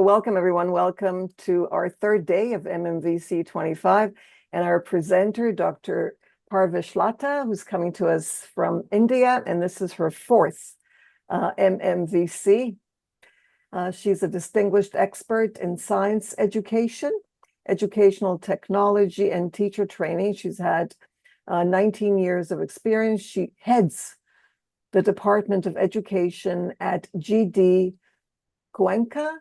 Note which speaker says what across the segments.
Speaker 1: welcome everyone. Welcome to our third day of MMVC 25 and our presenter, Dr. Parvesh Lata, who's coming to us from India, and this is her fourth MMVC. She's a distinguished expert in science education, educational technology, and teacher training. She's had 19 years of experience. She heads the Department of Education at GD Cuenca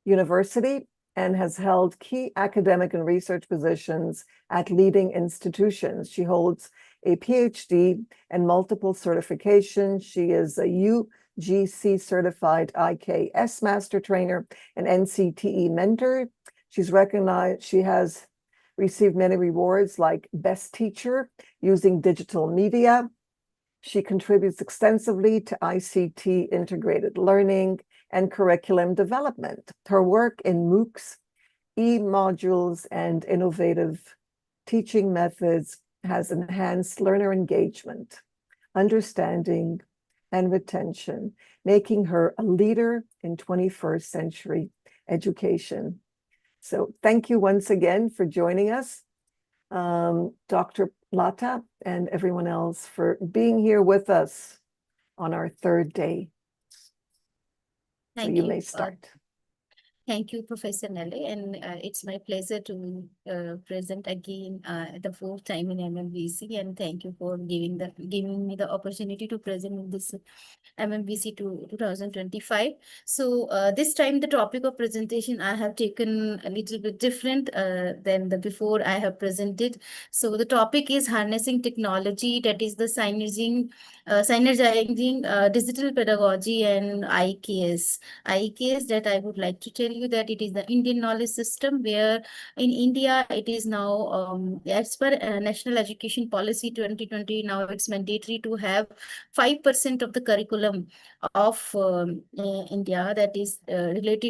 Speaker 1: University and has held key academic and research positions at leading institutions. She holds a PhD and multiple certifications. She is a UGC certified IKS master trainer and NCTE mentor. She's recognized, she has received many rewards like Best Teacher using digital media. She contributes extensively to ICT integrated learning and curriculum development. Her work in MOOCs, e-modules, and innovative teaching methods has enhanced learner engagement, understanding, and retention, making her a leader in 21st century education. So thank you once again for joining us, Dr. Lata and everyone else for being here with us on our third day. So you may start.
Speaker 2: Thank you, Professor Nelly, and it's my pleasure to present again the fourth time in MMVC, and thank you for giving me the opportunity to present in this MMVC 2025. So this time the topic of presentation I have taken a little bit different than the before I have presented. So the topic is harnessing technology, that is the synergizing digital pedagogy and IKS. IKS, that I would like to tell you that it is the Indian knowledge system, where in India it is now as per National Education Policy 2020, now it's mandatory to have 5% of the curriculum of India that is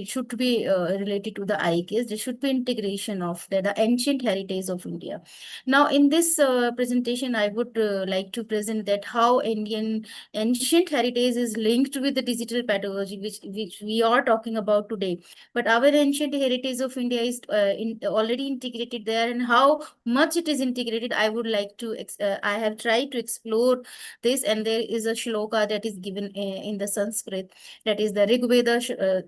Speaker 2: should be related to the IKS. There should be integration of the ancient heritage of India. Now in this presentation I would like to present that how Indian ancient heritage is linked with the digital pedagogy which we are talking about today. But our ancient heritage of India is already integrated there, and how much it is integrated, I would like to, I have tried to explore this, and there is a shloka that is given in the Sanskrit, that is the Rig Veda.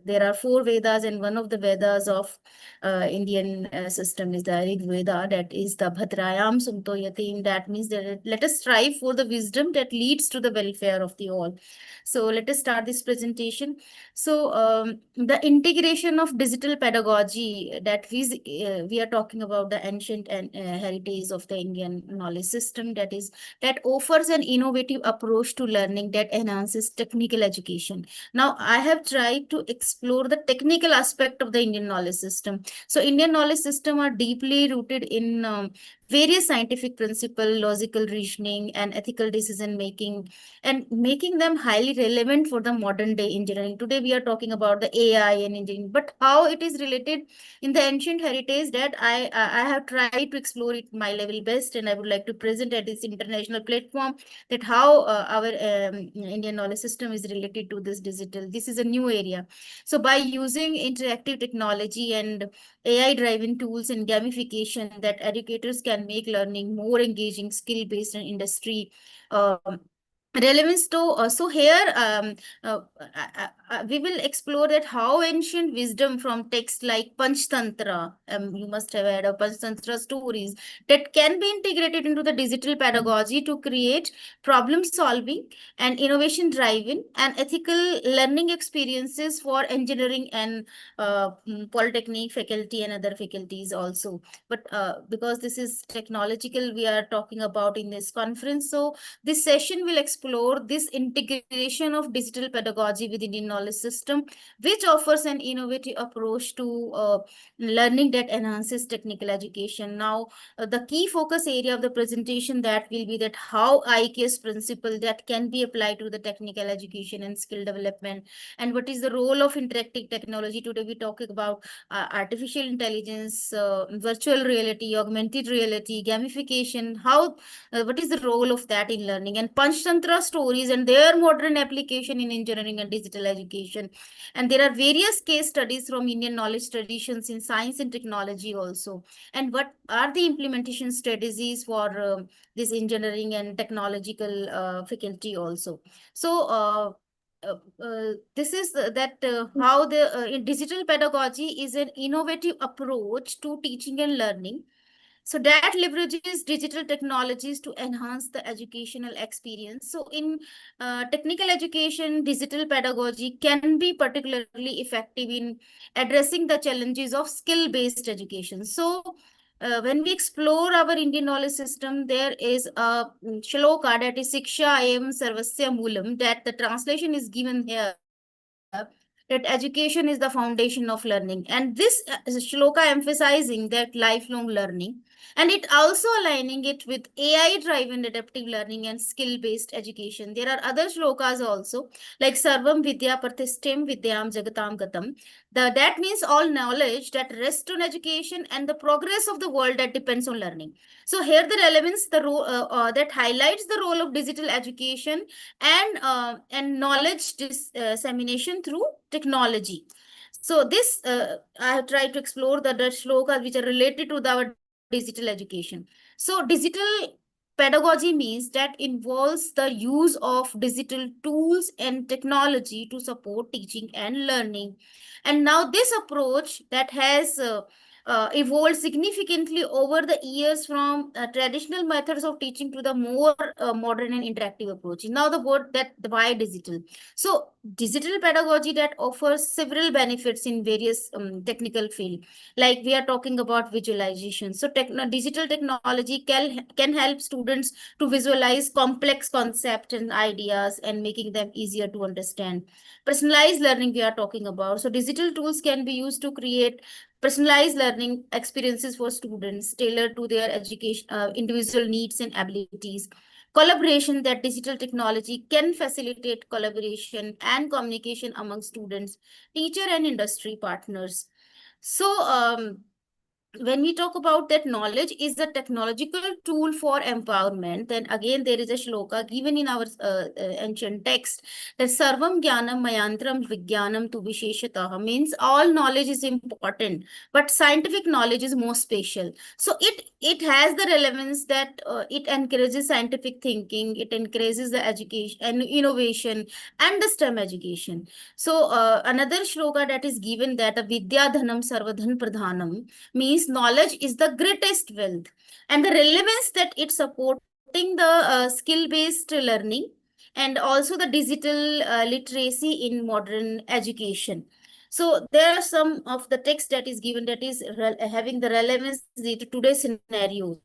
Speaker 2: There are 4 Vedas, and one of the Vedas of Indian system is the Rig Veda, that is the Bhadrayam Sumtoyati. That means that let us strive for the wisdom that leads to the welfare of the all. So let us start this presentation. So the integration of digital pedagogy, that we are talking about the ancient and heritage of the Indian knowledge system, that offers an innovative approach to learning that enhances technical education. Now I have tried to explore the technical aspect of the Indian knowledge system. So Indian knowledge system are deeply rooted in various scientific principles, logical reasoning, and ethical decision making, and making them highly relevant for the modern day engineering. Today we are talking about the AI and engineering, but how it is related in the ancient heritage, that I have tried to explore it my level best, and I would like to present at this international platform that how our Indian knowledge system is related to this digital. This is a new area. So by using interactive technology and AI-driven tools and gamification, that educators can make learning more engaging, skill-based, and industry relevance to. So here we will explore that how ancient wisdom from texts like Panchatantra, you must have heard of Panchatantra stories, that can be integrated into the digital pedagogy to create problem solving and innovation driving and ethical learning experiences for engineering and polytechnic faculty and other faculties also. But because this is technological we are talking about in this conference, so this session will explore this integration of digital pedagogy with Indian knowledge system, which offers an innovative approach to learning that enhances technical education. Now, the key focus area of the presentation that will be that how IKS principle that can be applied to the technical education and skill development, and what is the role of interactive technology. Today we talk about artificial intelligence, virtual reality, augmented reality, gamification, how what is the role of that in learning, and Panchatantra stories and their modern application in engineering and digital education. education. And there are various case studies from Indian knowledge traditions in science and technology also. And what are the implementation strategies for this engineering and technological faculty also. So this is that how the in digital pedagogy is an innovative approach to teaching and learning, so that leverages digital technologies to enhance the educational experience. So in technical education, digital pedagogy can be particularly effective in addressing the challenges of skill-based education. So when we explore our Indian knowledge system, there is a shloka that is Siksha Ayam Sarvasya Moolam, that the translation is given here, that education is the foundation of learning. And this shloka emphasizing that lifelong learning, and it also aligning it with AI driven adaptive learning and skill based education. There are other shlokas also, like Sarvam Vidya Pratisthim Vidyam Jagatam Gatam. That means all knowledge that rests on education and the progress of the world that depends on learning. So here the relevance, the role that highlights the role of digital education and knowledge dissemination through technology. So this I have tried to explore the shlokas which are related to our digital education. So digital pedagogy means that involves the use of digital tools and technology to support teaching and learning. And now this approach that has evolved significantly over the years from traditional methods of teaching to the more modern and interactive approach. Now the word that why digital. So digital pedagogy that offers several benefits in various technical field, like we are talking about visualization. So digital technology can help students to visualize complex concepts and ideas and making them easier to understand. Personalized learning we are talking about. So digital tools can be used to create personalized learning experiences for students tailored to their education individual needs and abilities. Collaboration, that digital technology can facilitate collaboration and communication among students, teacher and industry partners. So when we talk about that knowledge is a technological tool for empowerment, then again there is a shloka given in our ancient text, that sarvam jnanam mayantram vijnanam tu visheshatah, means all knowledge is important, but scientific knowledge is more special. So it has the relevance that it encourages scientific thinking, it encourages the education and innovation and the STEM education. So another shloka that is given, that a vidya dhanam sarvadhan pradhanam, means knowledge is the greatest wealth, and the relevance that it's supporting the skill based learning and also the digital literacy in modern education. So there are some of the text that is given that is having the relevance to today's scenarios.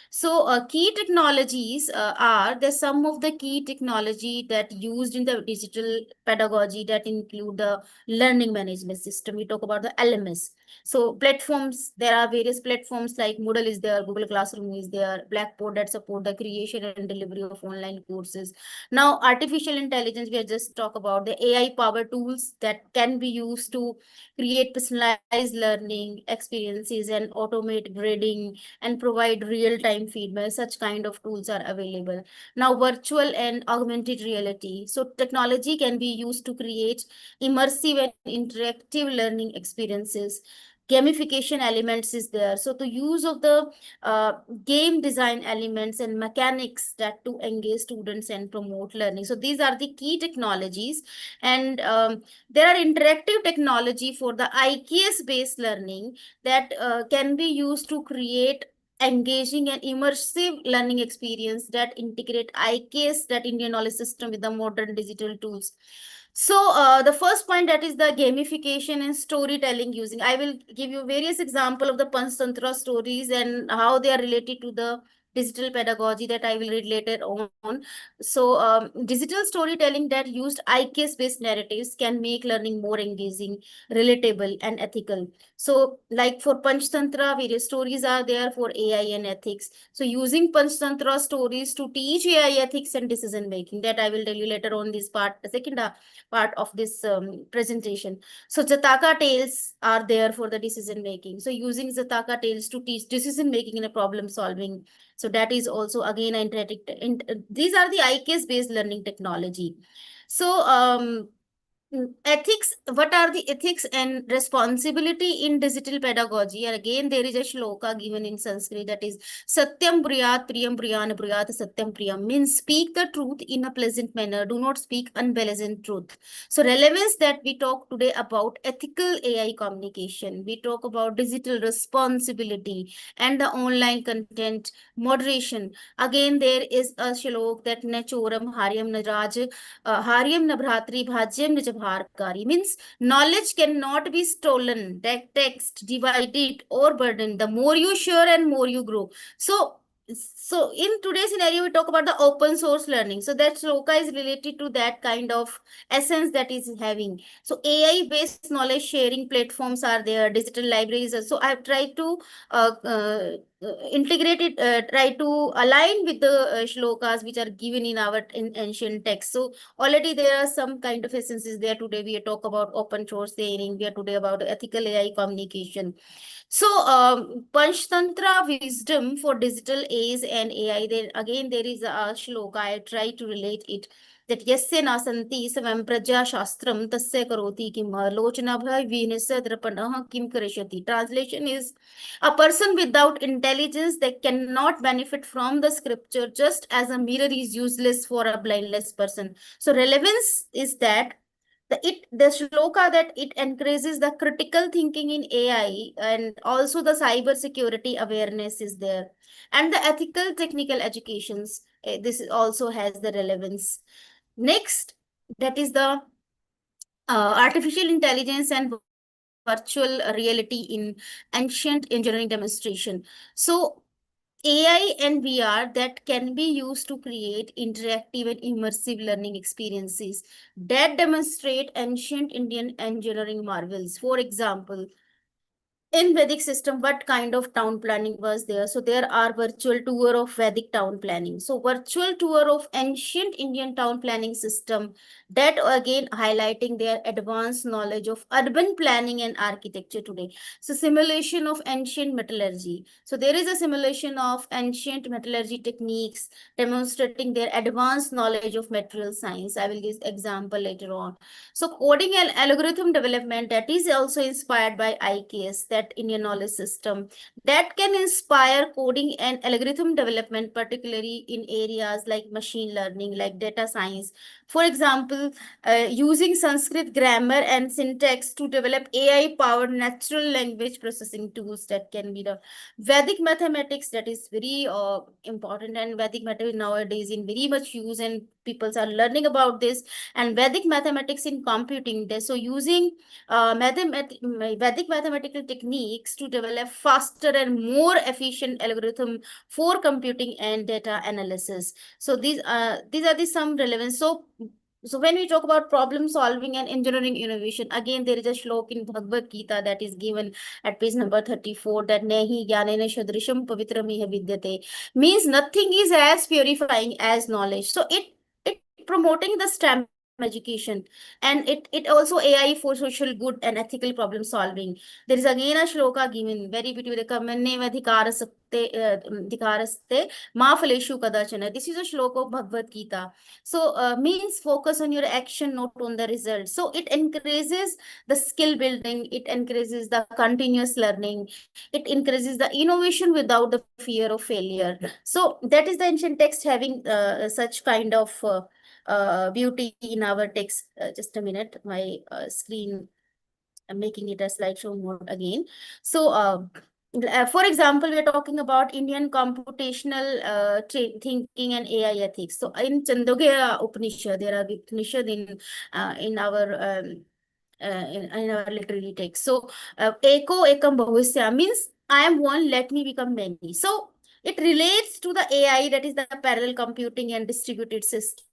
Speaker 2: So key technologies are the some of the key technology that used in the digital pedagogy that include the learning management system. We talk about the LMS. So platforms, there are various platforms like Moodle is there, Google Classroom is there, Blackboard that support the creation and delivery of online courses. Now, artificial intelligence, we have just talked about the AI powered tools that can be used to create personalized learning experiences and automate grading and provide real-time feedback. Such kind of tools are available. Now, virtual and augmented reality. So technology can be used to create immersive and interactive learning experiences. Gamification elements is there, so the use of the game design elements and mechanics that to engage students and promote learning. So these are the key technologies. And there are interactive technology for the IKS based learning that can be used to create engaging and immersive learning experience that integrate IKS, that Indian knowledge system, with the modern digital tools. So the first point, that is the gamification and storytelling using. I will give you various example of the Panchatantra stories and how they are related to the digital pedagogy that I will read later on. So digital storytelling that used IKS based narratives can make learning more engaging, relatable and ethical. So like for Panchatantra, various stories are there for AI and ethics. So using Panchatantra stories to teach AI ethics and decision making, that I will tell you later on this part, the second part of this presentation. So Jataka tales are there for the decision making. So using Jataka tales to teach decision making in a problem solving. So that is also again these are the IKS based learning technology. So ethics, what are the ethics and responsibility in digital pedagogy? And again, there is a shloka given in Sanskrit, that is Satyam Briyat Priyam Priyan Briyat Satyam Priyam, means speak the truth in a pleasant manner, do not speak unpleasant truth. So relevance, that we talk today about ethical AI communication, we talk about digital responsibility and the online content moderation. Again, there is a shlok that Nachoram Haryam Naraj Haryam Nabhratri Bhagyam Nijabharkari, means knowledge cannot be stolen, text, divided, or burdened. The more you share and more you grow. So in today's scenario, we talk about the open source learning. So that shloka is related to that kind of essence that is having. So AI based knowledge sharing platforms are there, digital libraries. So I've tried to integrate it, try to align with the shlokas which are given in our ancient texts. So already there are some kind of essences there. Today we talk about open source sharing, we are today about ethical AI communication. So Panchatantra wisdom for digital age and AI, there again there is a shloka, I try to relate it, that yasya nasanti samam praja shastram tasya karoti kim lochana bhay vinasya drapanah kim karishati. Translation is, a person without intelligence that cannot benefit from the scripture, just as a mirror is useless for a blindless person. So relevance is that the shloka, that it encourages the critical thinking in AI, and also the cyber security awareness is there, and the ethical technical educations. This also has the relevance. Next, that is the artificial intelligence and virtual reality in ancient engineering demonstration. So AI and VR that can be used to create interactive and immersive learning experiences that demonstrate ancient Indian engineering marvels. For example, in Vedic system, what kind of town planning was there? So there are virtual tour of Vedic town planning. So virtual tour of ancient Indian town planning system, that again highlighting their advanced knowledge of urban planning and architecture today. So simulation of ancient metallurgy. So there is a simulation of ancient metallurgy techniques demonstrating their advanced knowledge of material science. I will give example later on. So coding and algorithm development, that is also inspired by IKS, that Indian knowledge system, that can inspire coding and algorithm development, particularly in areas like machine learning, like data science. For example, using Sanskrit grammar and syntax to develop AI-powered natural language processing tools, that can be the Vedic mathematics, that is very important, and Vedic mathematics nowadays in very much use, and people are learning about this, and Vedic mathematics in computing. So using Vedic mathematical techniques to develop faster and more efficient algorithm for computing and data analysis. So these are the some relevance. So when we talk about problem solving and engineering innovation, again there is a shlok in Bhagavad Gita that is given at page number 34, that nehi jnanena shadrisham pavitram iha vidyate, means nothing is as purifying as knowledge. So it promoting the STEM education, and it also AI for social good and ethical problem solving. There is again a shloka given very beautiful, adhikaraste ma phaleshu kadachana. This is a shloka of Bhagavad Gita. So means focus on your action, not on the result. So it encourages the skill building, it encourages the continuous learning, it encourages the innovation without the fear of failure. So that is the ancient text having such kind of beauty in our text. Just a minute, my screen, I'm making it a slideshow mode again. So for example, we are talking about Indian computational thinking and AI ethics. So in Chandogya Upanishad, there are Upanishad in our in our literary text. So eko ekam bahusya means I am one, let me become many. So it relates to the AI, that is the parallel computing and distributed system.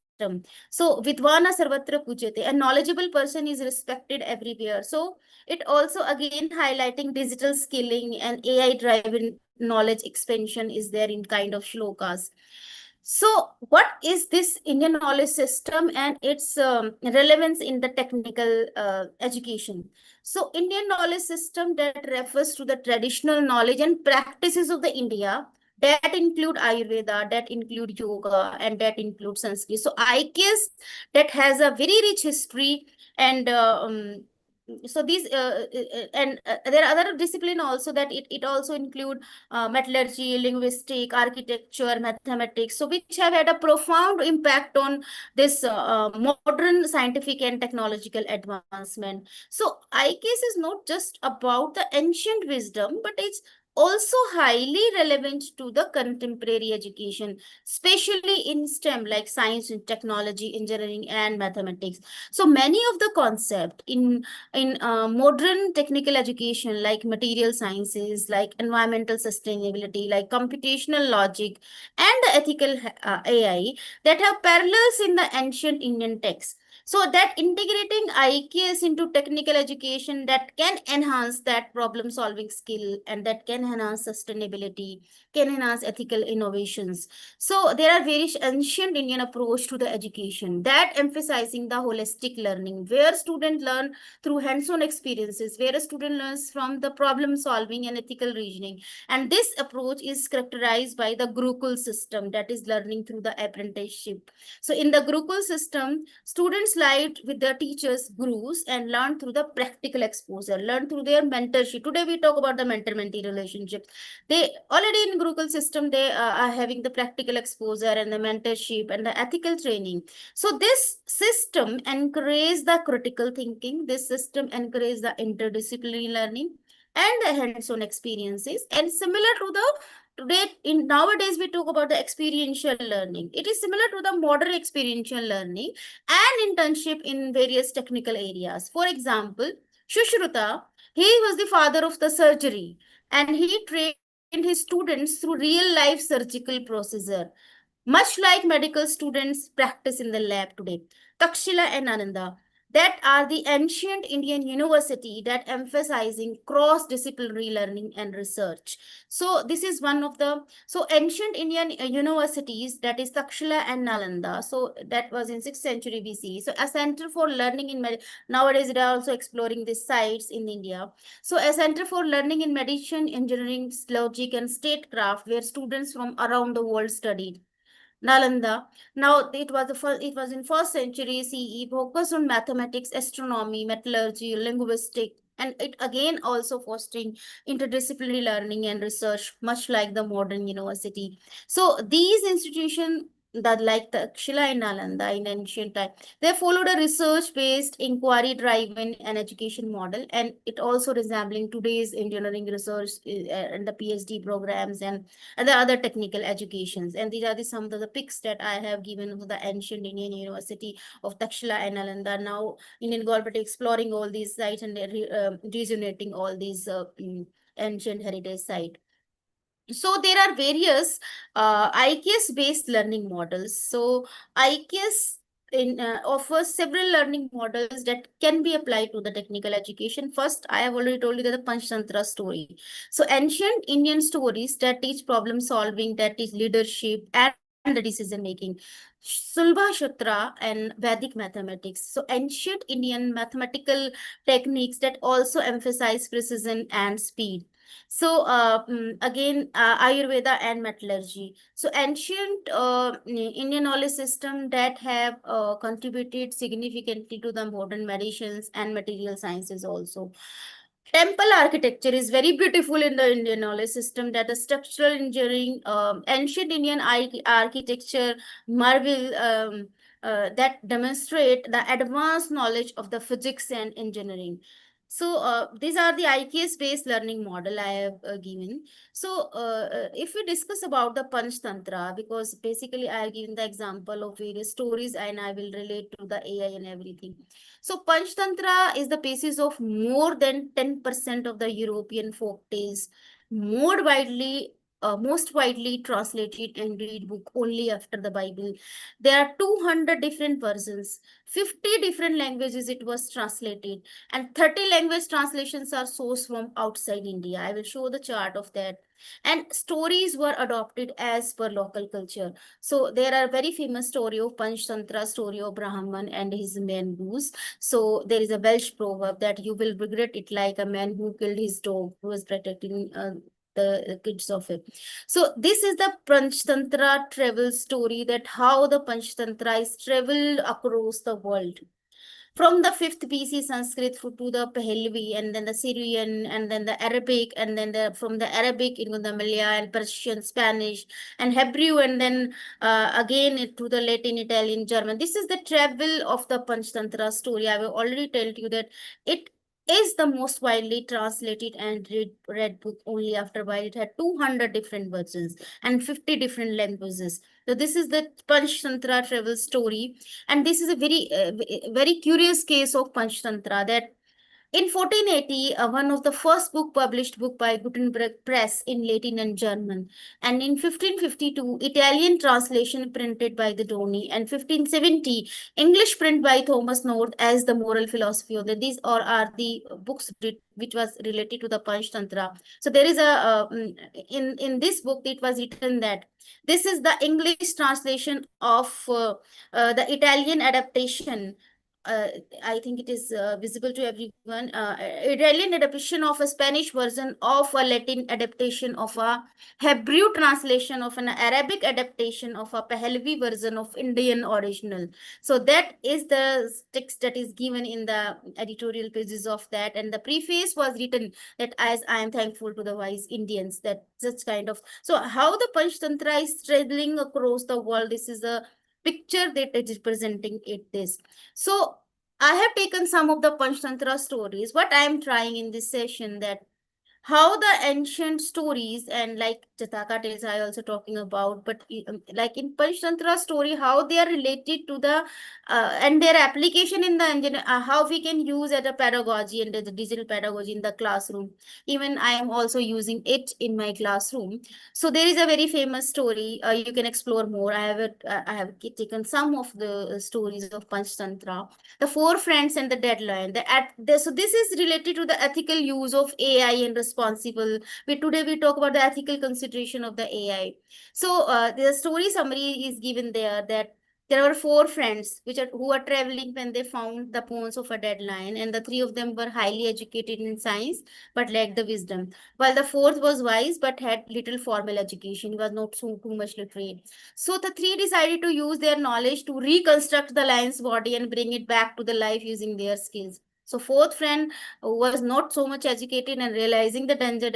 Speaker 2: So vidvana sarvatra pujyate, a knowledgeable person is respected everywhere. So it also again highlighting digital skilling and AI driven knowledge expansion is there in kind of shlokas. So what is this Indian knowledge system and its relevance in the technical education? So Indian knowledge system that refers to the traditional knowledge and practices of the India that include Ayurveda, that include yoga, and that include Sanskrit. So IKS that has a very rich history, and so these and there are other discipline also, that it also include metallurgy, linguistic, architecture, mathematics, so which have had a profound impact on this modern scientific and technological advancement. So IKS is not just about the ancient wisdom, but it's also highly relevant to the contemporary education, especially in STEM like science and technology, engineering, and mathematics. So many of the concept in modern technical education, like material sciences, like environmental sustainability, like computational logic, and the ethical AI, that have parallels in the ancient Indian texts. So that integrating IKS into technical education, that can enhance that problem solving skill, and that can enhance sustainability, can enhance ethical innovations. So there are various ancient Indian approach to the education that emphasizing the holistic learning, where students learn through hands-on experiences, where a student learns from the problem solving and ethical reasoning. And this approach is characterized by the Gurukul system, that is learning through the apprenticeship. So in the Gurukul system, students lived with their teachers, gurus, and learned through the practical exposure, learn through their mentorship. Today we talk about the mentor-mentee relationship. They already in Gurukul system, they are having the practical exposure and the mentorship and the ethical training. So this system encourages the critical thinking. This system encourages the interdisciplinary learning and the hands-on experiences. And similar to the today, in nowadays we talk about the experiential learning. It is similar to the modern experiential learning and internship in various technical areas. For example, Shushruta, he was the father of the surgery, and he trained his students through real life surgical procedure, much like medical students practice in the lab today. Takshila and Ananda, that are the ancient Indian university that emphasizing cross-disciplinary learning and research. So this is one of the ancient Indian universities, that is Takshila and Nalanda. So that was in 6th century BC. So a center for learning in nowadays they are also exploring these sites in India. So a center for learning in medicine, engineering, logic, and statecraft, where students from around the world studied. Nalanda. Now it was in first century CE, focused on mathematics, astronomy, metallurgy, linguistic, and it again also fostering interdisciplinary learning and research, much like the modern university. So these institutions that like the Kshila and Nalanda in ancient time, they followed a research-based, inquiry-driven and education model, and it also resembling today's engineering research and the PhD programs and the other technical educations. And these are some of the pics that I have given of the ancient Indian University of Takshila and Nalanda. Now Indian government exploring all these sites and rejuvenating all these ancient heritage sites. So there are various IKS based learning models. So IKS offers several learning models that can be applied to the technical education. First, I have already told you that the Panchatantra story. So ancient Indian stories that teach problem solving, that teach leadership and the decision making. Sulbha Shatra and Vedic mathematics. So ancient Indian mathematical techniques that also emphasize precision and speed. So again, Ayurveda and metallurgy. So ancient Indian knowledge system that have contributed significantly to the modern medicines and material sciences also. Temple architecture is very beautiful in the Indian knowledge system, that the structural engineering, ancient Indian architecture marvel that demonstrate the advanced knowledge of the physics and engineering. So these are the IKS based learning model I have given. So if we discuss about the Panchatantra, because basically I have given the example of various stories and I will relate to the AI and everything. So Panchatantra is the basis of more than 10% of the European folk tales, more widely most widely translated and read book only after the Bible. There are 200 different versions, 50 different languages it was translated, and 30 language translations are sourced from outside India. I will show the chart of that. And stories were adopted as per local culture. So there are very famous story of Panchatantra, story of Brahman and his man goose. So there is a Welsh proverb that you will regret it like a man who killed his dog who was protecting the kids of it. So this is the Panchatantra travel story, that how the Panchatantra is traveled across the world. From the 5th BC Sanskrit to the Pahlavi, and then the Syrian, and then the Arabic, and then from the Arabic into the Malayalam, Persian, Spanish, and Hebrew, and then again to the Latin, Italian, German. This is the travel of the Panchatantra story. I will already tell you that it is the most widely translated and read book only after while it had 200 different versions and 50 different languages. So this is the Panchatantra travel story, and this is a very curious case of Panchatantra, that in 1480, one of the first published book by Gutenberg Press in Latin and German, and in 1552, Italian translation printed by the Doni, and 1570, English print by Thomas North as the moral philosophy of the. These all are the books which was related to the Panchatantra. So there is in this book it was written that this is the English translation of the Italian adaptation. uh, I think it is visible to everyone. Italian adaptation of a Spanish version of a Latin adaptation of a Hebrew translation of an Arabic adaptation of a Pahlavi version of Indian original. So that is the text that is given in the editorial pages of that, and the preface was written that as I am thankful to the wise Indians, that such kind of. So how the Panchatantra is traveling across the world. This is a picture that it is presenting it this. So I have taken some of the Panchatantra stories. What I am trying in this session, that how the ancient stories, and like Jataka tales I also talking about, but like in Panchatantra story, how they are related to the and their application in the how we can use at a pedagogy and the digital pedagogy in the classroom. Even I am also using it in my classroom. So there is a very famous story. You can explore more. I have taken some of the stories of Panchatantra, the four friends and the deadline. So this is related to the ethical use of AI and responsible. Today we talk about the ethical consideration of the AI. So the story summary is given there, that there were four friends who are traveling when they found the bones of a deadline, and the three of them were highly educated in science but lacked the wisdom, while the fourth was wise but had little formal education. He was not so too much literate. So the three decided to use their knowledge to reconstruct the lion's body and bring it back to the life using their skills. So fourth friend was not so much educated and realizing the danger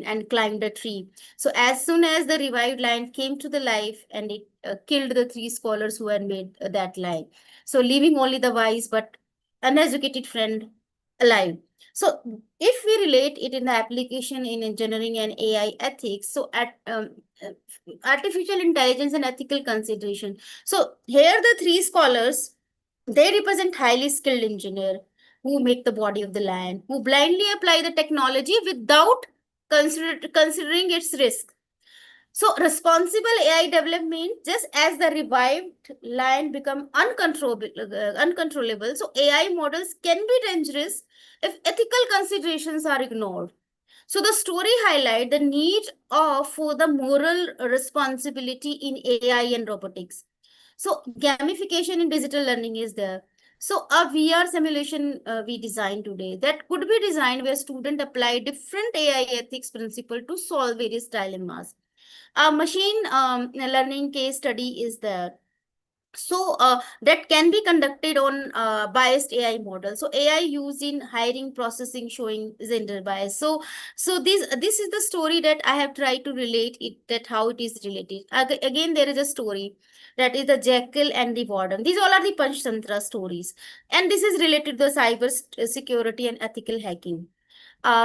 Speaker 2: and climbed a tree. So as soon as the revived lion came to the life, and it killed the three scholars who had made that lion. So leaving only the wise but uneducated friend alive. So if we relate it in the application in engineering and AI ethics, so at artificial intelligence and ethical consideration. So here the three scholars, they represent highly skilled engineer who make the body of the lion, who blindly apply the technology without considering its risk. So responsible AI development, just as the revived lion become uncontrollable, so AI models can be dangerous if ethical considerations are ignored. So the story highlight the need for the moral responsibility in AI and robotics. So gamification in digital learning is there. So a VR simulation we design today, that could be designed where students apply different AI ethics principle to solve various dilemmas. A machine learning case study is there. So that can be conducted on biased AI model. So AI used in hiring processing showing gender bias. So this is the story that I have tried to relate it, that how it is related. Again, there is a story that is the jackal and the warden. These all are the Panchatantra stories, and this is related to the cyber security and ethical hacking.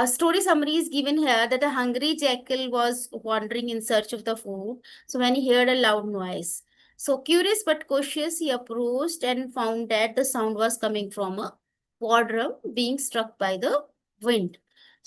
Speaker 2: Story summary is given here that a hungry jackal was wandering in search of the food. So when he heard a loud noise, so curious but cautious, he approached and found that the sound was coming from a drum being struck by the wind.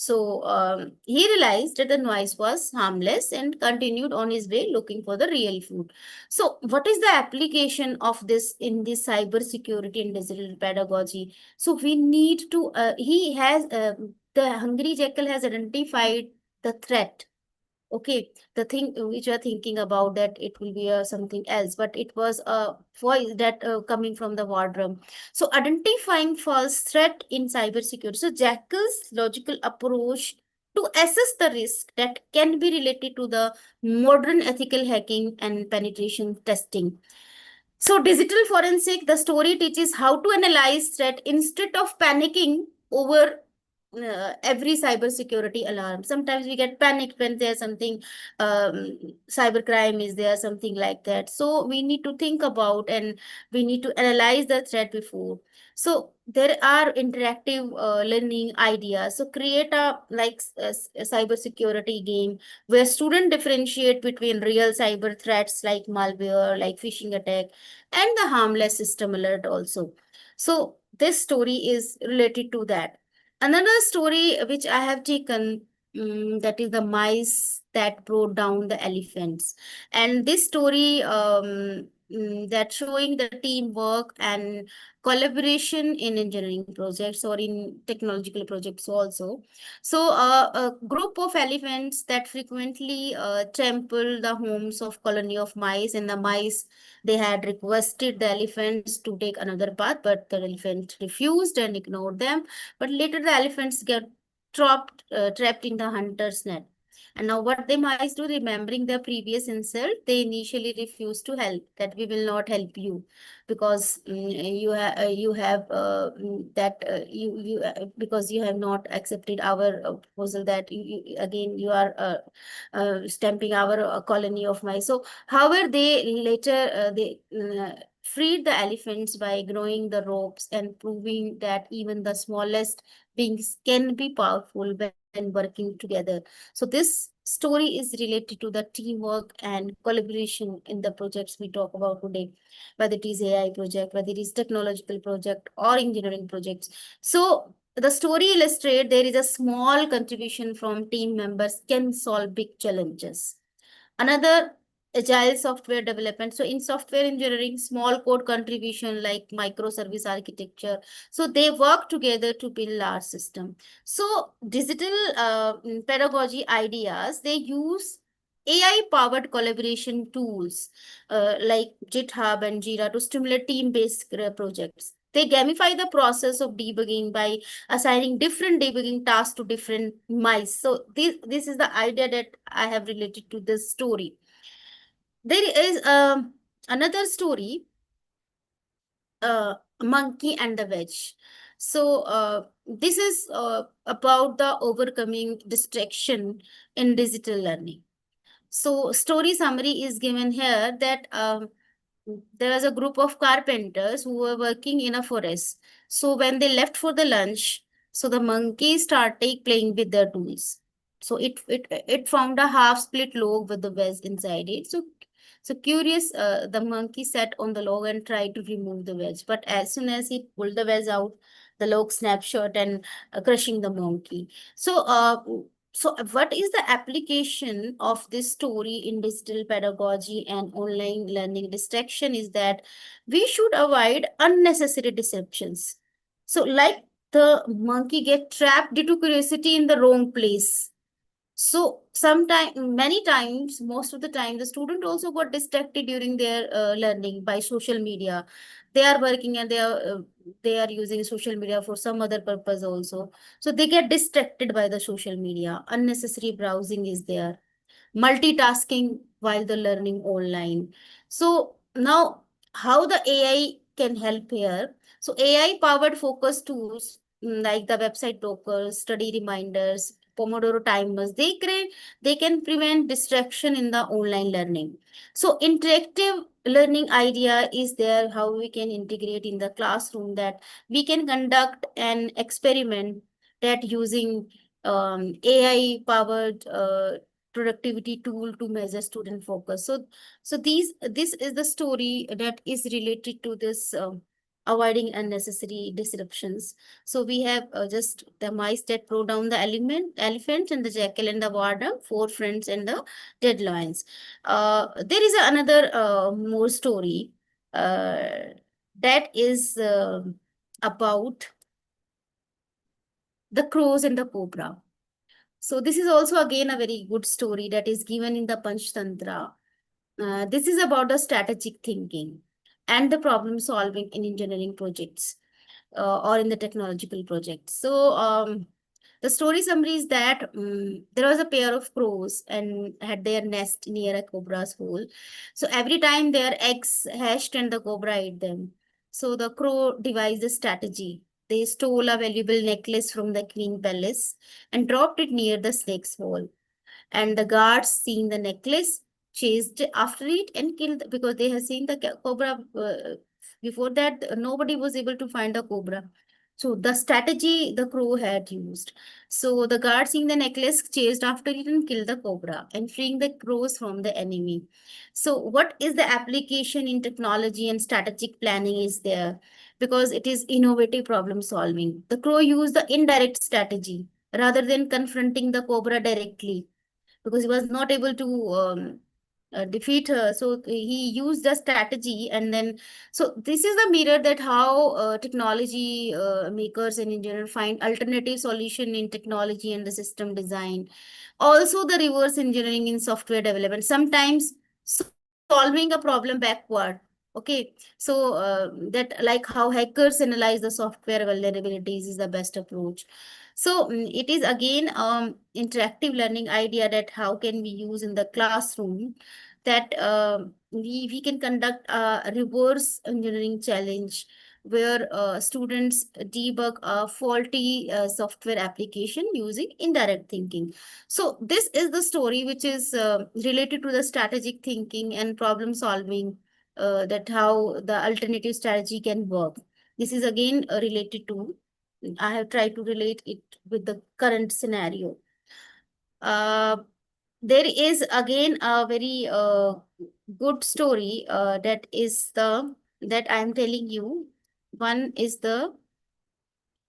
Speaker 2: So he realized that the noise was harmless and continued on his way looking for the real food. So what is the application of this in this cyber security and digital pedagogy? So we need to, the hungry jackal has identified the threat. Okay, the thing which you are thinking about, that it will be something else, but it was a voice that coming from the wardroom. So identifying false threat in cybersecurity. So Jackal's logical approach to assess the risk that can be related to the modern ethical hacking and penetration testing. So, digital forensic, the story teaches how to analyze threat instead of panicking over every cybersecurity alarm. Sometimes we get panicked when there's something, cybercrime is there, something like that. So, we need to think about and we need to analyze the threat before. So, there are interactive learning ideas. So, create a like a cybersecurity game where students differentiate between real cyber threats like malware, like phishing attack, and the harmless system alert also. So this story is related to that. Another story which I have taken, that is the mice that brought down the elephants. And this story, that showing the teamwork and collaboration in engineering projects or in technological projects also. So a group of elephants that frequently trample the homes of colony of mice, and the mice, they had requested the elephants to take another path, but the elephant refused and ignored them. But later the elephants get trapped in the hunter's net. And now what they might do, remembering their previous insult, they initially refuse to help, that we will not help you because you have that you because you have not accepted our proposal, that again you are stamping our colony of mice. So however, they later freed the elephants by growing the ropes and proving that even the smallest beings can be powerful when working together. So this story is related to the teamwork and collaboration in the projects we talk about today, whether it is AI project, whether it is technological project or engineering projects. So the story illustrates there is a small contribution from team members can solve big challenges. Another, agile software development. So in software engineering, small code contribution like microservice architecture. So they work together to build large system. So digital pedagogy ideas, they use AI powered collaboration tools like GitHub and Jira to stimulate team-based projects. They gamify the process of debugging by assigning different debugging tasks to different mice. So this is the idea that I have related to this story. There is another story, Monkey and the Wedge. So this is about the overcoming distraction in digital learning. So story summary is given here that there was a group of carpenters who were working in a forest. So when they left for the lunch, so the monkey started playing with their tools. So it found a half split log with the wedge inside it. So curious, the monkey sat on the log and tried to remove the wedge. But as soon as he pulled the wedge out, the log snapped shut and crushing the monkey. So what is the application of this story in digital pedagogy and online learning distraction is that we should avoid unnecessary disruptions. So like the monkey get trapped due to curiosity in the wrong place. So sometimes, many times, most of the time, the student also got distracted during their learning by social media. They are working and they are using social media for some other purpose also. So they get distracted by the social media. Unnecessary browsing is there, multitasking while the learning online. So now how the AI can help here? So AI powered focus tools like the website blockers, study reminders, Pomodoro timers, they can prevent distraction in the online learning. So interactive learning idea is there, how we can integrate in the classroom, that we can conduct an experiment that using AI powered productivity tool to measure student focus. So this is the story that is related to this avoiding unnecessary disruptions. So we have just the mice that throw down the elephant and the jackal and the warden, four friends and the dead lions. There is another more story that is about the crows and the cobra. So this is also again a very good story that is given in the Panchatantra. This is about the strategic thinking and the problem solving in engineering projects or in the technological projects. So The story summary is that there was a pair of crows and had their nest near a cobra's hole. So every time their eggs hatched and the cobra ate them. So the crow devised a strategy. They stole a valuable necklace from the queen palace and dropped it near the snake's hole. And the guards, seeing the necklace, chased after it and killed because they had seen the cobra. Before that, nobody was able to find the cobra. So the strategy the crow had used. So the guard, seeing the necklace, chased after it and killed the cobra and freeing the crows from the enemy. So what is the application in technology and strategic planning is there? Because it is innovative problem solving. The crow used the indirect strategy rather than confronting the cobra directly because he was not able to defeat her. So he used a strategy, and then so this is the mirror that how technology makers and engineers find alternative solution in technology and the system design. Also, the reverse engineering in software development. Sometimes solving a problem backward. Okay, so that like how hackers analyze the software vulnerabilities is the best approach. So it is again interactive learning idea that how can we use in the classroom that we can conduct a reverse engineering challenge where students debug a faulty software application using indirect thinking. So this is the story which is related to the strategic thinking and problem solving, that how the alternative strategy can work. This is again related to, I have tried to relate it with the current scenario. Uh, there is again a very good story that I am telling you. One is the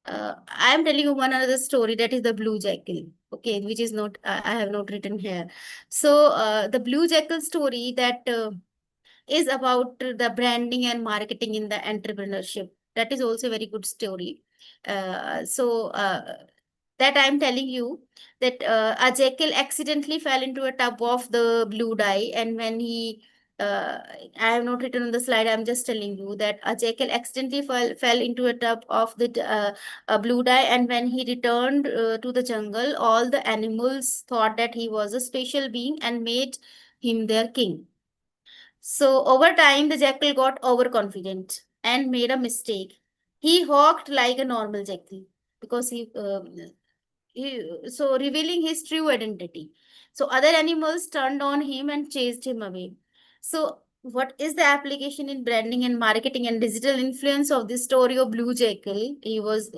Speaker 2: I am telling you one other story, that is the blue jackal. Okay, which is not I have not written here. So the blue jackal story that is about the branding and marketing in the entrepreneurship. That is also a very good story. That I'm telling you that a jackal accidentally fell into a tub of the blue dye, and when he I have not written on the slide. I'm just telling you that a jackal accidentally fell into a tub of the blue dye, and when he returned to the jungle, all the animals thought that he was a special being and made him their king. So over time, the jackal got overconfident and made a mistake. He hawked like a normal jackal because so revealing his true identity. So other animals turned on him and chased him away. So what is the application in branding and marketing and digital influence of this story of blue jackal? He was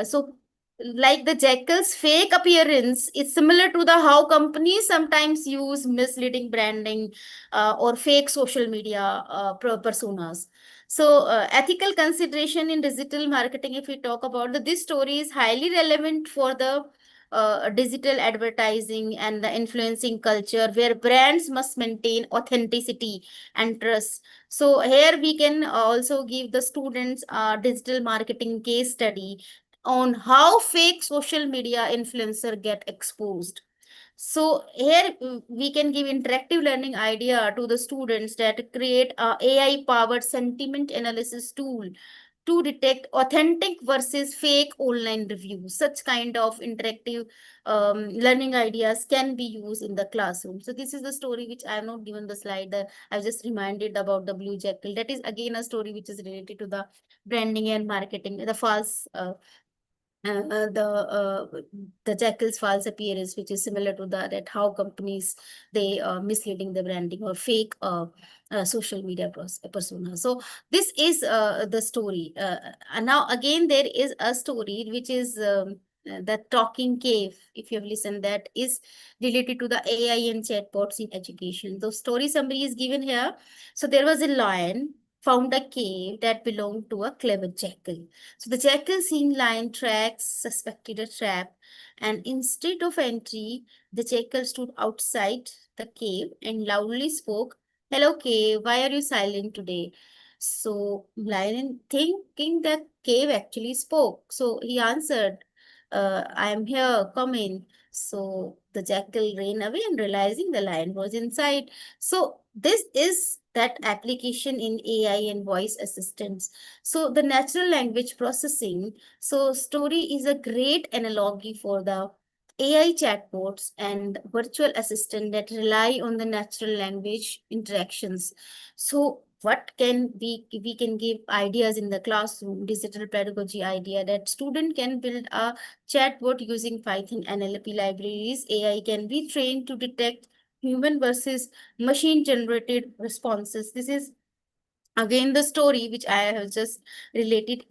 Speaker 2: so like the jackal's fake appearance is similar to the how companies sometimes use misleading branding or fake social media personas. So, ethical consideration in digital marketing, if we talk about this story is highly relevant for the digital advertising and the influencing culture where brands must maintain authenticity and trust. So, here we can also give the students a digital marketing case study on how fake social media influencer get exposed. So here we can give interactive learning idea to the students that create a AI powered sentiment analysis tool to detect authentic versus fake online reviews. Such kind of interactive learning ideas can be used in the classroom. So this is the story which I have not given the slide. I've just reminded about the blue jackal. That is again a story which is related to the branding and marketing, the false the jackal's false appearance, which is similar to that how companies they misleading the branding or fake social media persona. So this is the story. And now again there is a story which is the talking cave. If you have listened, that is related to the AI and chatbots in education. The story summary is given here. So there was a lion found a cave that belonged to a clever jackal. So the jackal, seeing lion tracks, suspected a trap, and instead of entry, the jackal stood outside the cave and loudly spoke, "Hello, cave, why are you silent today?" So lion, thinking the cave actually spoke, so he answered, I am here, come in. So the jackal ran away and realizing the lion was inside. So this is that application in AI and voice assistants. So the natural language processing. So story is a great analogy for the AI chatbots and virtual assistant that rely on the natural language interactions. So what can we can give ideas in the classroom, digital pedagogy idea that student can build a chatbot using Python NLP libraries. AI can be trained to detect human versus machine generated responses. This is again the story which I have just related.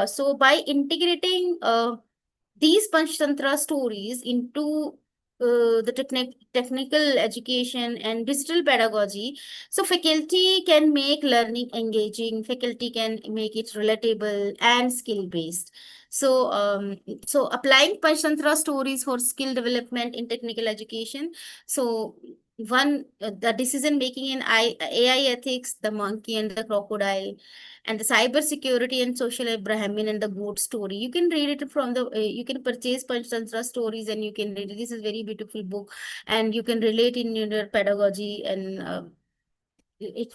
Speaker 2: So by integrating these Panchatantra stories into the technical education and digital pedagogy, so faculty can make learning engaging, faculty can make it relatable and skill based. So, so applying Panchatantra stories for skill development in technical education. So, one, the decision making in AI ethics, the monkey and the crocodile, and the cybersecurity and social Brahmin and the goat story. You can read it from the, you can purchase Panchatantra stories and you can read it. This is very beautiful book and you can relate in your pedagogy and it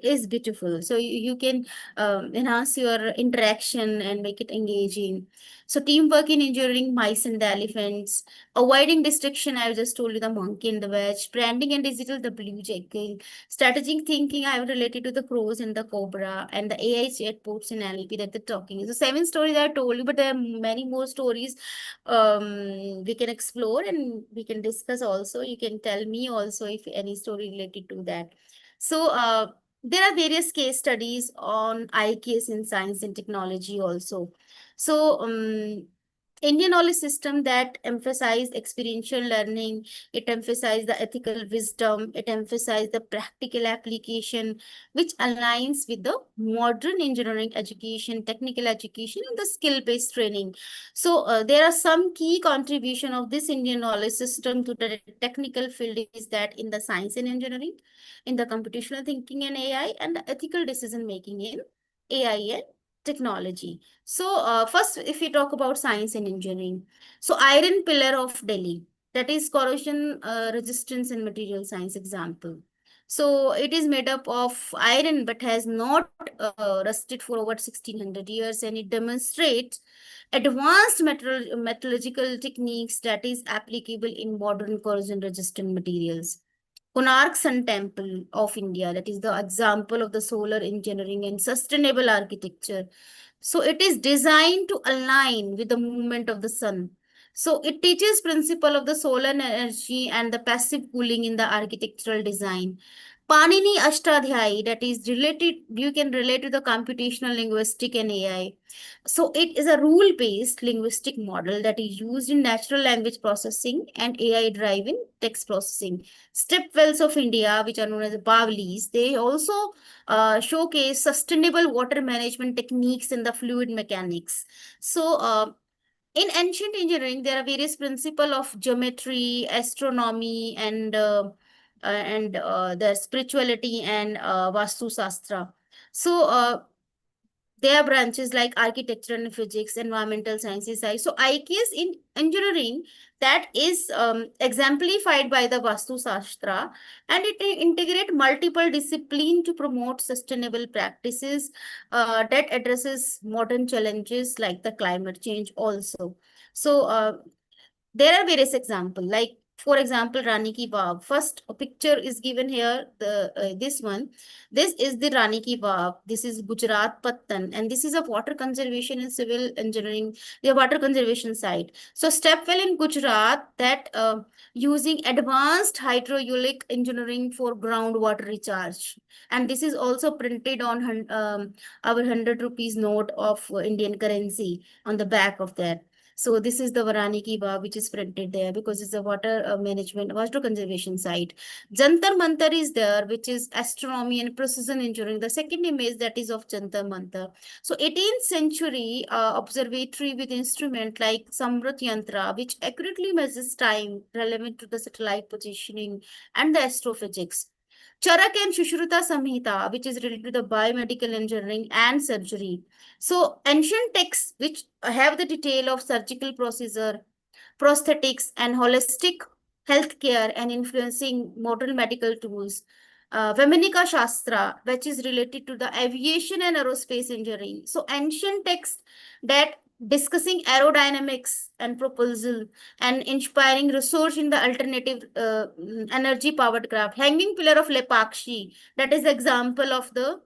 Speaker 2: is beautiful. So you can enhance your interaction and make it engaging. So teamwork in engineering, mice and the elephants, avoiding distraction, I just told you, the monkey and the wedge, branding and digital, the blue jackal, strategic thinking, I have related to the crows and the cobra, and the AI chatbots and NLP that they're talking. So 7 stories I told you, but there are many more stories we can explore and we can discuss also. You can tell me also if any story related to that. So there are various case studies on IKS in science and technology also. So Indian knowledge system that emphasize experiential learning, it emphasize the ethical wisdom, it emphasize the practical application, which aligns with the modern engineering education, technical education, and the skill-based training. So there are some key contribution of this Indian knowledge system to the technical field is that in the science and engineering, in the computational thinking and AI, and the ethical decision making in AI and technology. So first, if we talk about science and engineering, so iron pillar of Delhi, that is corrosion resistance and material science example. So it is made up of iron but has not rusted for over 1600 years, and it demonstrates advanced metallurgical techniques that is applicable in modern corrosion resistant materials. Konark Sun Temple of India, that is the example of the solar engineering and sustainable architecture. So it is designed to align with the movement of the sun. So it teaches principle of the solar energy and the passive cooling in the architectural design. Panini Ashtadhyayi, that is related, you can relate to the computational linguistic and AI. So it is a rule-based linguistic model that is used in natural language processing and AI-driven text processing. Stepwells of India, which are known as Bavlis, they also showcase sustainable water management techniques in the fluid mechanics. So in ancient engineering, there are various principles of geometry, astronomy, and the spirituality and Vastu Sastra. So there are branches like architecture and physics, environmental sciences side. So IKS in engineering, that is exemplified by the Vastu Shastra, and it integrate multiple discipline to promote sustainable practices that addresses modern challenges like the climate change also. So there are various examples, like for example, Rani Ki Vav. First picture is given here, the this one. This is the Rani Ki Vav. This is Gujarat Pattan, and this is a water conservation and civil engineering, the water conservation site. So Stepwell in Gujarat that using advanced hydraulic engineering for groundwater recharge, and this is also printed on our 100 rupees note of Indian currency on the back of that. So this is the Varani Ki Baag, which is printed there because it's a water management, water conservation site. Jantar Mantar is there, which is astronomy and precision engineering. The second image that is of Jantar Mantar. So 18th century observatory with instrument like Samrat Yantra, which accurately measures time relevant to the satellite positioning and the astrophysics. Charak and Shushruta Samhita, which is related to the biomedical engineering and surgery. So ancient texts which have the detail of surgical procedure, prosthetics, and holistic healthcare and influencing modern medical tools. Vaimanika Shastra, which is related to the aviation and aerospace engineering. So ancient texts that discussing aerodynamics and propulsion and inspiring research in the alternative energy powered craft. Hanging pillar of Lepakshi, that is example of the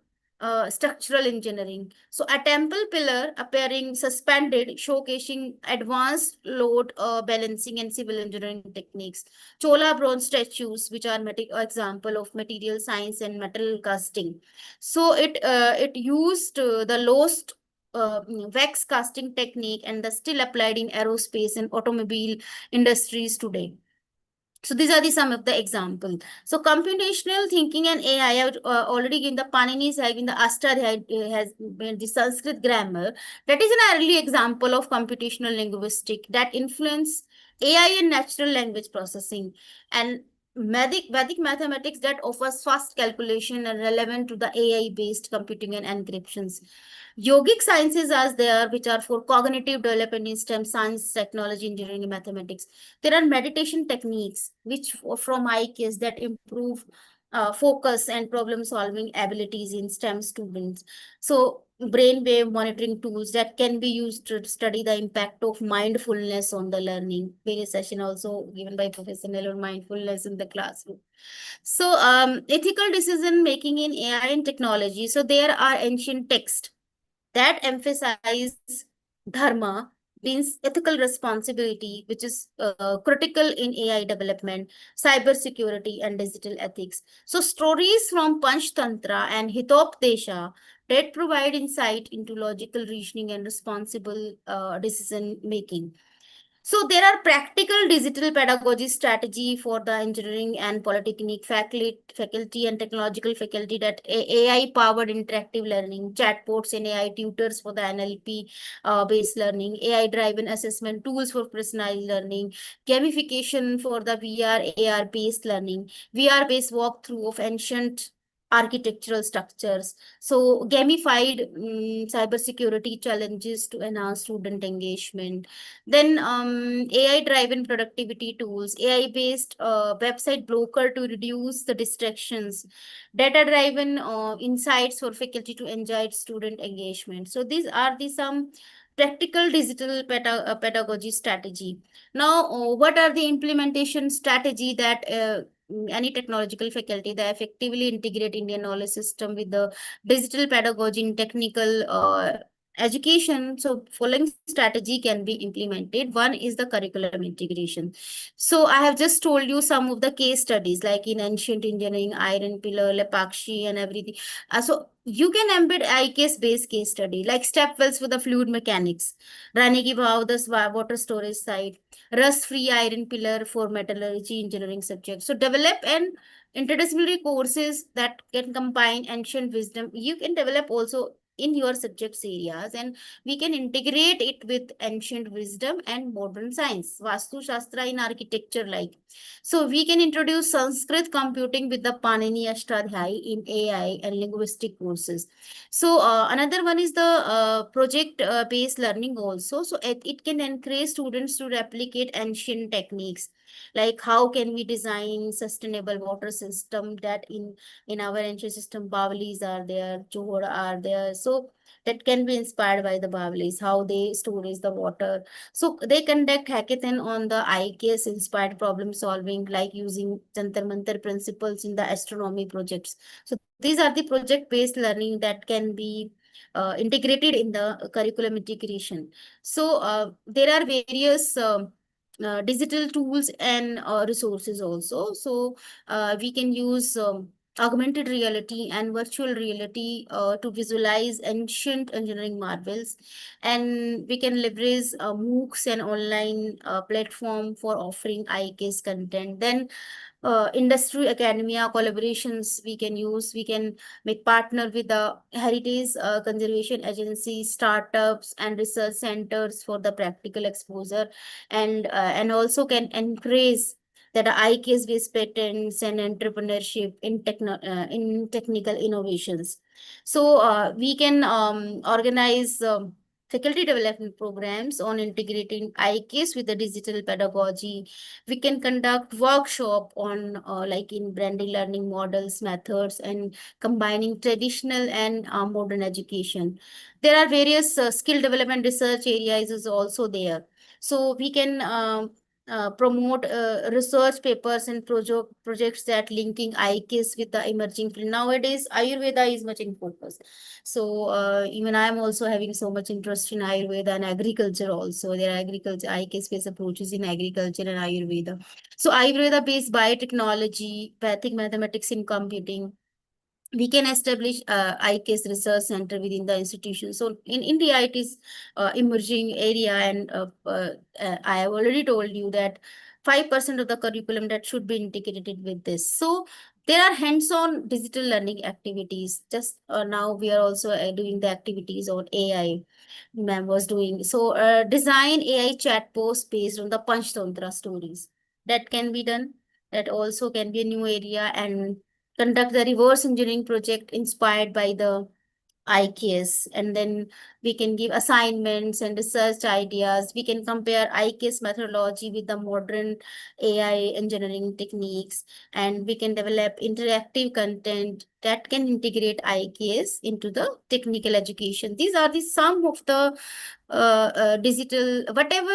Speaker 2: structural engineering. So a temple pillar appearing suspended, showcasing advanced load balancing and civil engineering techniques. Chola bronze statues, which are example of material science and metal casting. So it used the lowest wax casting technique and the still applied in aerospace and automobile industries today. So these are the some of the examples. So computational thinking and AI have already given the Panini's having the Astadhyayi has been the Sanskrit grammar. That is an early example of computational linguistic that influence AI and natural language processing, and Vedic mathematics that offers fast calculation and relevant to the AI based computing and encryptions. Yogic sciences are there, which are for cognitive development in STEM, science, technology, engineering, and mathematics. There are meditation techniques, which from IKS that improve focus and problem solving abilities in STEM students. So brainwave monitoring tools that can be used to study the impact of mindfulness on the learning. Various session also given by Professor Nellore, mindfulness in the classroom. So ethical decision making in AI and technology. So there are ancient texts that emphasize dharma, means ethical responsibility, which is critical in AI development, cybersecurity, and digital ethics. So stories from Panchatantra and Hitopdesha that provide insight into logical reasoning and responsible decision making. So there are practical digital pedagogy strategy for the engineering and polytechnic faculty and technological faculty, that AI powered interactive learning, chatbots and AI tutors for the NLP based learning, AI driven assessment tools for personalized learning, gamification for the VR AR based learning, VR based walkthrough of ancient architectural structures. So gamified cybersecurity challenges to enhance student engagement. Then AI-driven productivity tools, AI-based website broker to reduce the distractions, data-driven insights for faculty to enjoy student engagement. So these are the some practical digital pedagogy strategy. Now, what are the implementation strategy that any technological faculty that effectively integrate Indian knowledge system with the digital pedagogy in technical education? So following strategy can be implemented. One is the curriculum integration. So I have just told you some of the case studies like in ancient engineering, iron pillar, Lepakshi and everything. So you can embed IKS based case study like step wells for the fluid mechanics, Rani ki Vav, the water storage site, rust free iron pillar for metallurgy engineering subjects. So develop an interdisciplinary courses that can combine ancient wisdom. You can develop also in your subjects areas, and we can integrate it with ancient wisdom and modern science, Vastu Shastra in architecture like. So we can introduce Sanskrit computing with the Panini Ashtadhyayi in AI and linguistic courses. So another one is the project based learning also. So it can encourage students to replicate ancient techniques, like how can we design sustainable water system that in our ancient system, Bavalis are there, Johor are there. So that can be inspired by the Bavalis, how they storage the water. So they conduct hackathon on the IKS inspired problem solving, like using Jantar Mantar principles in the astronomy projects. So these are the project based learning that can be integrated in the curriculum integration. So there are various digital tools and resources also. So we can use augmented reality and virtual reality to visualize ancient engineering marvels, and we can leverage MOOCs and online platform for offering IKS content. Then industry academia collaborations we can use. We can make partner with the heritage conservation agencies, startups and research centers for the practical exposure, and also can encourage that are IKS-based patents and entrepreneurship in technical innovations. So we can organize faculty development programs on integrating IKS with the digital pedagogy. We can conduct workshop on like in branding learning models, methods, and combining traditional and modern education. There are various skill development research areas is also there. So we can promote research papers and projects that linking IKS with the emerging field. Nowadays, Ayurveda is much in focus. So even I am also having so much interest in Ayurveda and agriculture also. There are agriculture, IKS-based approaches in agriculture and Ayurveda. So Ayurveda-based biotechnology, Vedic mathematics in computing, we can establish IKS research center within the institution. So in India, it is emerging area, and I have already told you that 5% of the curriculum that should be integrated with this. So there are hands-on digital learning activities. Just now we are also doing the activities on AI. Ma'am was doing. So design AI chatbots based on the Panchatantra stories. That can be done. That also can be a new area, and conduct the reverse engineering project inspired by the IKS, and then we can give assignments and research ideas. We can compare IKS methodology with the modern AI engineering techniques, and we can develop interactive content that can integrate IKS into the technical education. These are the some of the digital, whatever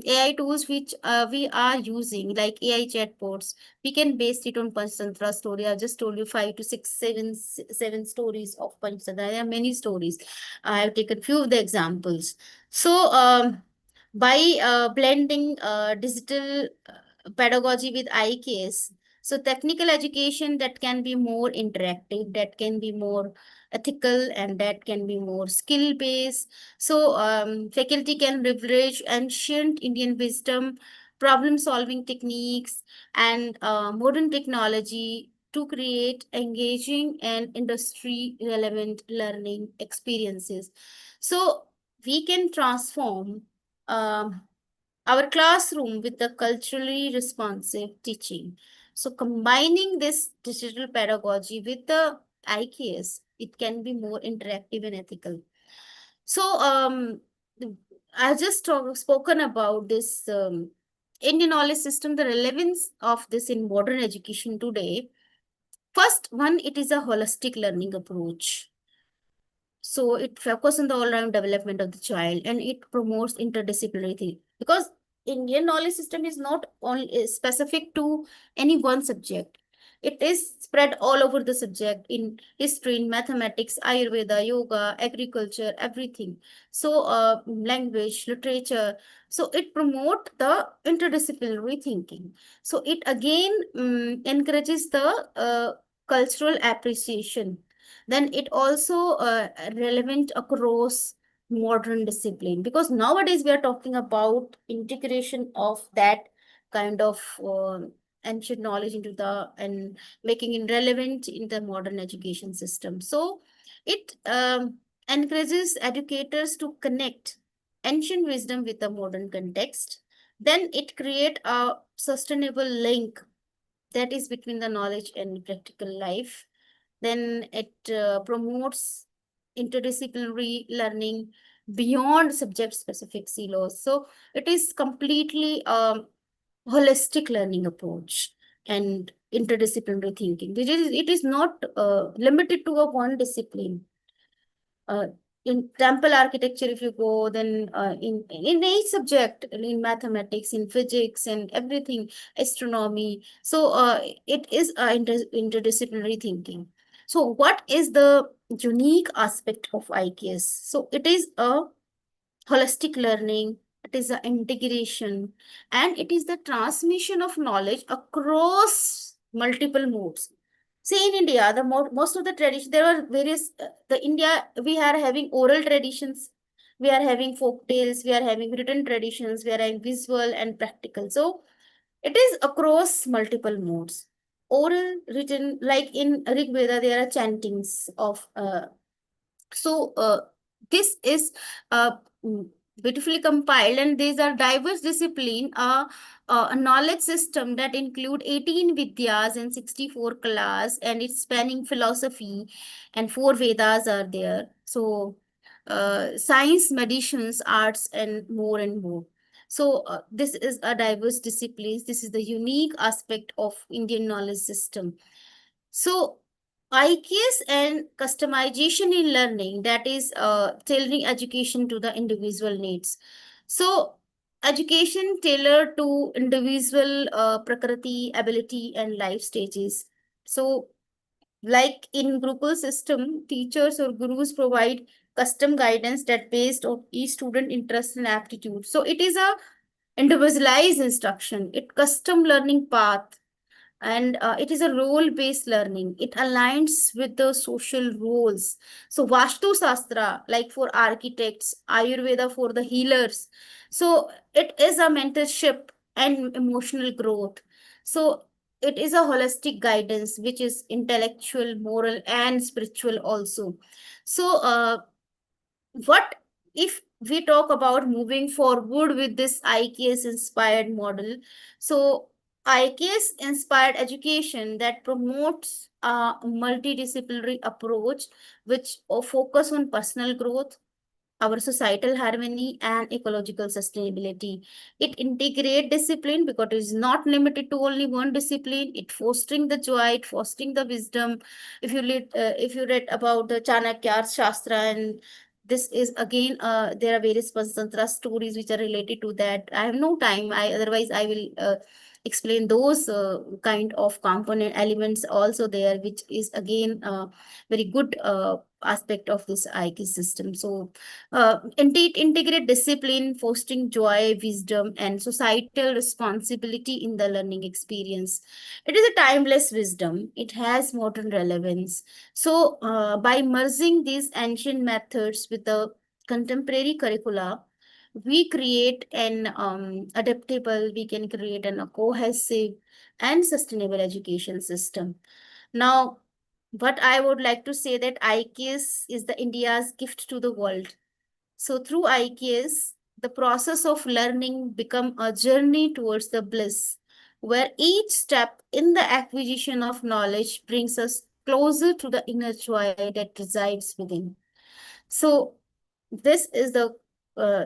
Speaker 2: AI tools which we are using, like AI chatbots, we can base it on Panchatantra story. I just told you 5 to 6, 7 stories of Panchatantra. There are many stories. I have taken few of the examples. So by blending digital pedagogy with IKS, so technical education that can be more interactive, that can be more ethical, and that can be more skill based. So faculty can leverage ancient Indian wisdom, problem solving techniques, and modern technology to create engaging and industry relevant learning experiences. So we can transform um, our classroom with the culturally responsive teaching. So combining this digital pedagogy with the IKS, it can be more interactive and ethical. So I just spoken about this Indian knowledge system, the relevance of this in modern education today. First one, it is a holistic learning approach. So it focuses on the all-round development of the child, and it promotes interdisciplinary thinking, because Indian knowledge system is not only specific to any one subject. It is spread all over the subject in history, in mathematics, Ayurveda, yoga, agriculture, everything. So language, literature. So it promote the interdisciplinary thinking. So it again encourages the cultural appreciation. Then it also relevant across modern discipline, because nowadays we are talking about integration of that kind of ancient knowledge into the, and making it relevant in the modern education system. So it encourages educators to connect ancient wisdom with the modern context. Then it create a sustainable link that is between the knowledge and practical life. Then it promotes interdisciplinary learning beyond subject specific silos. So it is completely holistic learning approach and interdisciplinary thinking. It is not limited to a one discipline. In temple architecture, if you go, then in each subject, in mathematics, in physics, and everything, astronomy. So it is interdisciplinary thinking. So what is the unique aspect of IKS? So it is a holistic learning, it is the integration, and it is the transmission of knowledge across multiple modes. See, in India, most of the tradition, there are various, the India, we are having oral traditions, we are having folk tales, we are having written traditions, we are having visual and practical. So it is across multiple modes. Oral, written, like in Rig Veda, there are chantings of so this is uh, mm, beautifully compiled, and these are diverse discipline, a knowledge system that include 18 vidyas and 64 class, and it's spanning philosophy, and 4 vedas are there. So science, medicines, arts, and more and more. So this is a diverse disciplines. This is the unique aspect of Indian knowledge system. So IKS and customization in learning, that is tailoring education to the individual needs. So education tailored to individual prakriti, ability, and life stages. So like in Gurukul system, teachers or gurus provide custom guidance that based on each student interest and aptitude. So it is a individualized instruction, it custom learning path, and it is a role based learning. It aligns with the social roles. So Vastu Shastra, like for architects, Ayurveda for the healers. So it is a mentorship and emotional growth. So it is a holistic guidance which is intellectual, moral, and spiritual also. So what if we talk about moving forward with this IKS inspired model? So, IKS inspired education that promotes a multidisciplinary approach which focus on personal growth, our societal harmony, and ecological sustainability. It integrate discipline because it is not limited to only one discipline. It fostering the joy, it fostering the wisdom. If you read about the Chanakya Shastra, and this is again, there are various Panchatantra stories which are related to that. I have no time. Otherwise I will explain those kind of component elements also there, which is again very good aspect of this IQ system. So indeed, integrate discipline, fostering joy, wisdom, and societal responsibility in the learning experience. It is a timeless wisdom. It has modern relevance. So, by merging these ancient methods with the contemporary curricula, we create an adaptable, we can create an a cohesive and sustainable education system. Now, what I would like to say that IKS is the India's gift to the world. So through IKS, the process of learning become a journey towards the bliss, where each step in the acquisition of knowledge brings us closer to the inner joy that resides within. So this is the uh,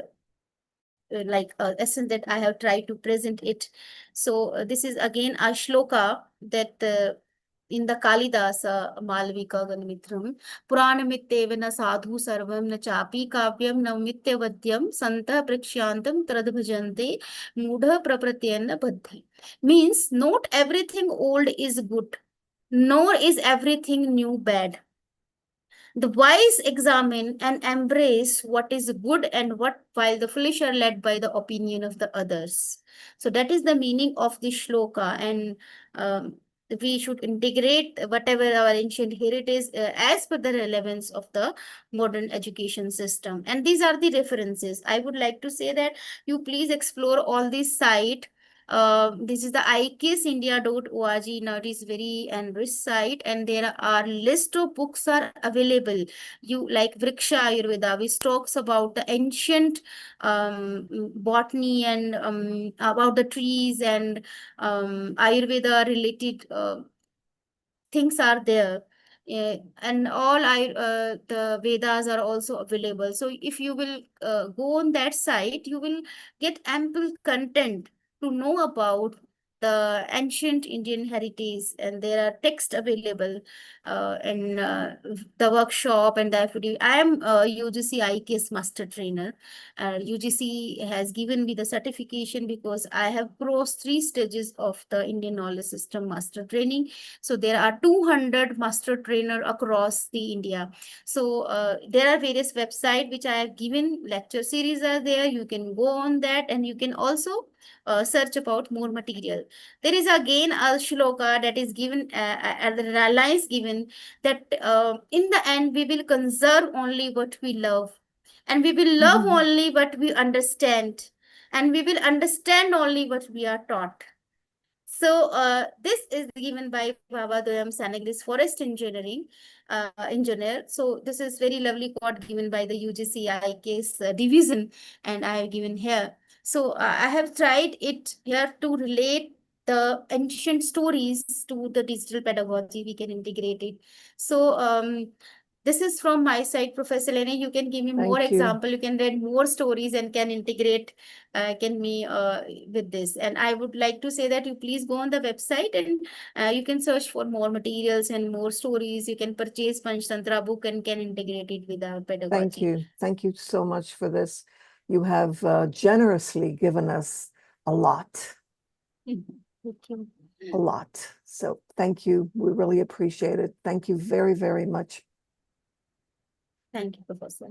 Speaker 2: essence that I have tried to present it. So this is again a shloka that in the Kalidasa Malvika Ganmitram, Puranamittevana sadhu sarvam na chapi kavyam navmitya vadyam santa prakshantam tradbhajante mudha prapratyena baddhi. Means not everything old is good, nor is everything new bad. The wise examine and embrace what is good and what, while the foolish are led by the opinion of the others. So that is the meaning of the shloka, and um, we should integrate whatever our ancient heritage as per the relevance of the modern education system. And these are the references. I would like to say that you please explore all these sites. This is the iksindia.org. Now it is very enriched site, and there are list of books are available. You like Vriksha Ayurveda, which talks about the ancient botany and about the trees, and Ayurveda related things are there. And all the Vedas are also available. So if you will go on that site, you will get ample content to know about the ancient Indian heritage, and there are texts available and the workshop and the FD. I am UGC IKS master trainer. UGC has given me the certification because I have crossed 3 stages of the Indian knowledge system master training. So there are 200 master trainer across the India. So there are various websites which I have given. Lecture series are there. You can go on that, and you can also search about more material. There is again a shloka that is given the lines given that in the end we will conserve only what we love, and we will love
Speaker 1: Mhm.
Speaker 2: only what we understand, and we will understand only what we are taught. So this is given by Baba Doyam Sanagris, forest engineering engineer. So this is very lovely quote given by the UGC IKS division, and I have given here. So I have tried it here to relate the ancient stories to the digital pedagogy. We can integrate it. So this is from my side, Professor Lene. You can give me more
Speaker 1: Thank you.
Speaker 2: example. You can read more stories and can integrate can me with this. And I would like to say that you please go on the website and you can search for more materials and more stories. You can purchase Panchatantra book and can integrate it with our pedagogy.
Speaker 1: Thank you. Thank you so much for this. You have generously given us a lot.
Speaker 2: Thank you.
Speaker 1: A lot. So thank you. We really appreciate it. Thank you very, very much.
Speaker 2: Thank you, Professor.